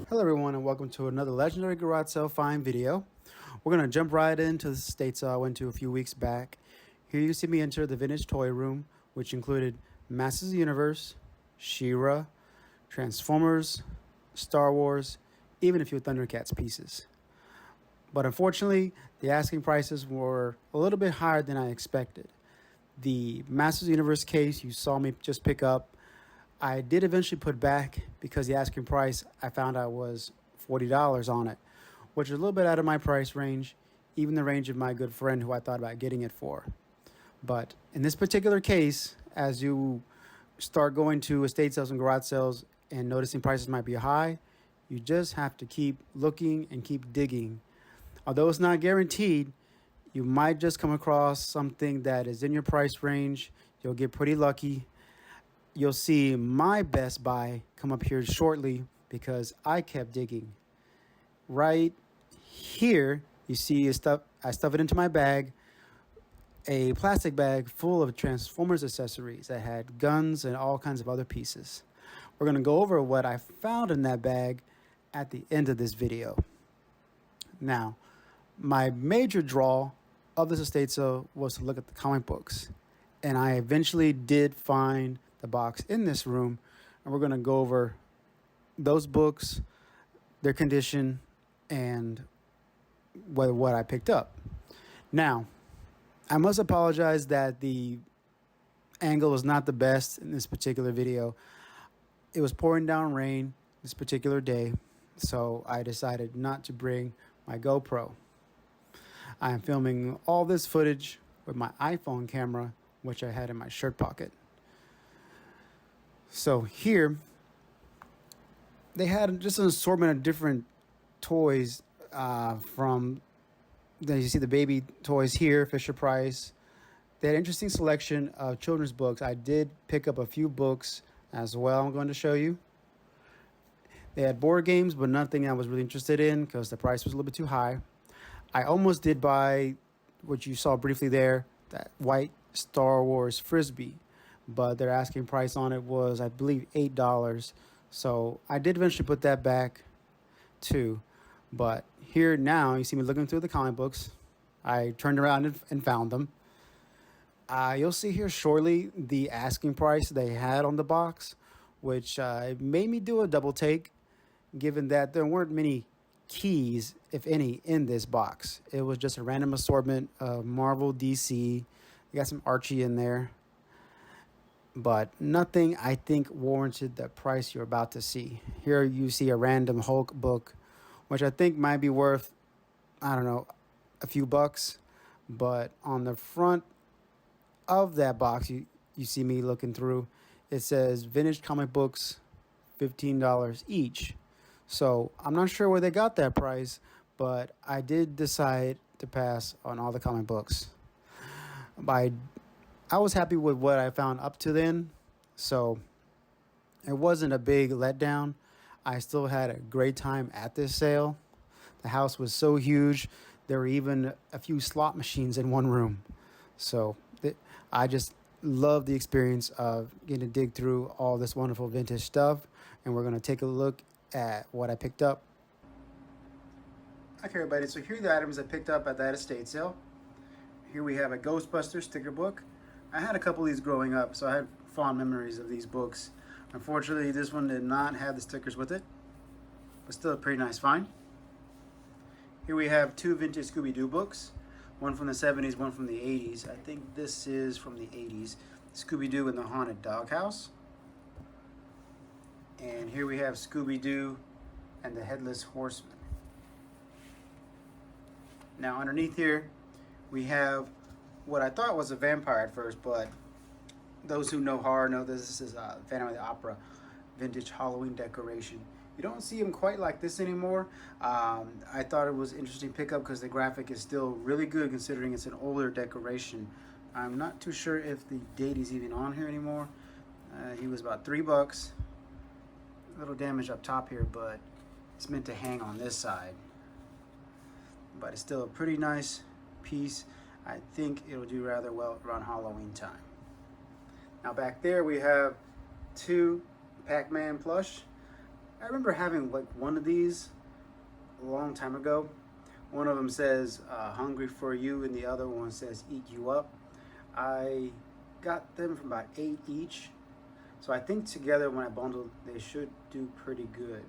Hello everyone and welcome to another Legendary Garage Sale Find video. We're going to jump right into the state sale I went to a few weeks back. Here you see me enter the vintage toy room, which included Masters of the Universe, She-Ra, Transformers, Star Wars, even a few Thundercats pieces. But unfortunately, the asking prices were a little bit higher than I expected. The Masters of the Universe case you saw me just pick up, I did eventually put back because the asking price I found out was $40 on it, which is a little bit out of my price range, even the range of my good friend who I thought about getting it for. But in this particular case, as you start going to estate sales and garage sales and noticing prices might be high, you just have to keep looking and keep digging. Although it's not guaranteed, you might just come across something that is in your price range. You'll get pretty lucky. You'll see my best buy come up here shortly because I kept digging. Right here, you see I stuff it into my bag, a plastic bag full of Transformers accessories that had guns and all kinds of other pieces. We're going to go over what I found in that bag at the end of this video. Now, my major draw of this estate sale was to look at the comic books, and I eventually did find the box in this room, and we're going to go over those books, their condition, and what I picked up. Now, I must apologize that the angle was not the best in this particular video. It was pouring down rain this particular day, so I decided not to bring my GoPro. I am filming all this footage with my iPhone camera, which I had in my shirt pocket. So here, they had just an assortment of different toys from, you see the baby toys here, Fisher-Price. They had an interesting selection of children's books. I did pick up a few books as well I'm going to show you. They had board games, but nothing I was really interested in because the price was a little bit too high. I almost did buy what you saw briefly there, that white Star Wars Frisbee, but their asking price on it was, I believe, $8. So I did eventually put that back too. But here now, you see me looking through the comic books. I turned around and found them. You'll see here shortly the asking price they had on the box, which made me do a double take, given that there weren't many keys, if any, in this box. It was just a random assortment of Marvel, DC. You got some Archie in there, but nothing I think warranted the price you're about to see. Here you see a random Hulk book, which I think might be worth, I don't know, a few bucks. But on the front of that box, you see me looking through, it says vintage comic books, $15 each. So I'm not sure where they got that price, but I did decide to pass on all the comic books. I was happy with what I found up to then, so it wasn't a big letdown. I still had a great time at this sale. The house was so huge, there were even a few slot machines in one room. So I just love the experience of getting to dig through all this wonderful vintage stuff, and we're going to take a look at what I picked up. Okay, everybody, so here are the items I picked up at that estate sale. Here we have a Ghostbusters sticker book. I had a couple of these growing up, so I had fond memories of these books. Unfortunately, this one did not have the stickers with it, but still a pretty nice find. Here we have two vintage Scooby-Doo books, one from the 70s, one from the 80s. I think this is from the 80s, Scooby-Doo and the Haunted Doghouse. And here we have Scooby-Doo and the Headless Horseman. Now underneath here, we have what I thought was a vampire at first, but those who know horror know this is a Phantom of the Opera vintage Halloween decoration. You don't see them quite like this anymore. I thought it was an interesting pickup because the graphic is still really good considering it's an older decoration. I'm not too sure if the date is even on here anymore. He was about $3. A little damage up top here, but it's meant to hang on this side. But it's still a pretty nice piece. I think it'll do rather well around Halloween time. Now back there we have two Pac-Man plush. I remember having like one of these a long time ago. One of them says "hungry for you," and the other one says "eat you up." I got them from about 8 each, so I think together when I bundled, they should do pretty good.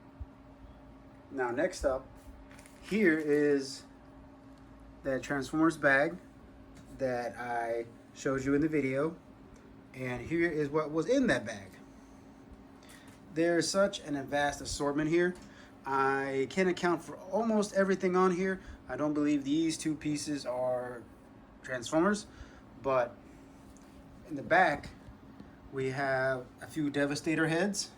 Now, next up, here is the Transformers bag that I showed you in the video, and here is what was in that bag. There's such an vast assortment here. I can account for almost everything on here. I don't believe these two pieces are Transformers, but in the back we have a few Devastator heads,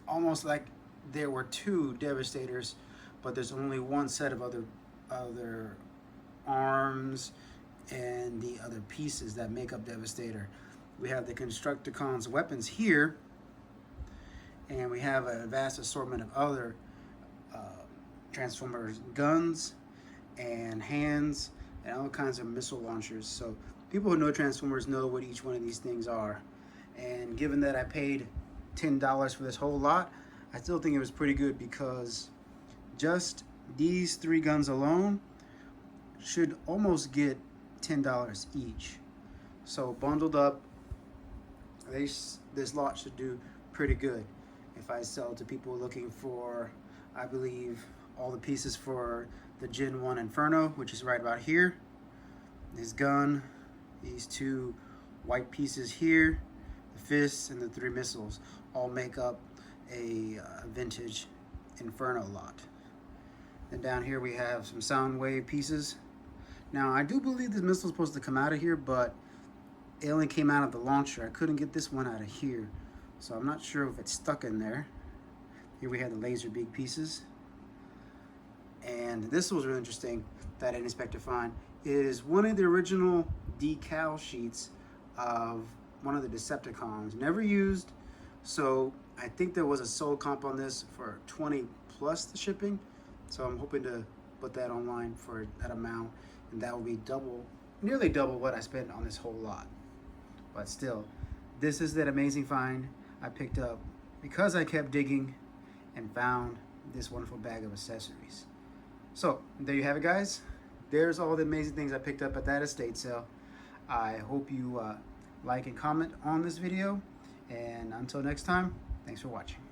almost like there were two Devastators, but there's only one set of other arms and the other pieces that make up Devastator. We have the Constructicons weapons here, and we have a vast assortment of other Transformers guns and hands and all kinds of missile launchers. So people who know Transformers know what each one of these things are. And given that I paid $10 for this whole lot, I still think it was pretty good, because just these three guns alone should almost get $10 each. So bundled up, this lot should do pretty good. If I sell to people looking for, I believe, all the pieces for the Gen 1 Inferno, which is right about here, his gun, these two white pieces here, the fists, and the three missiles all make up a vintage Inferno lot. And down here we have some Soundwave pieces. Now, I do believe this missile is supposed to come out of here, but it only came out of the launcher. I couldn't get this one out of here, so I'm not sure if it's stuck in there. Here we have the Laserbeak pieces. And this was really interesting that I didn't expect to find. It is one of the original decal sheets of one of the Decepticons. Never used, so I think there was a sold comp on this for 20 plus the shipping. So I'm hoping to put that online for that amount, and that will be double, nearly double what I spent on this whole lot. But still, this is that amazing find I picked up because I kept digging and found this wonderful bag of accessories. So there you have it, guys. There's all the amazing things I picked up at that estate sale. I hope you like and comment on this video, and until next time, thanks for watching.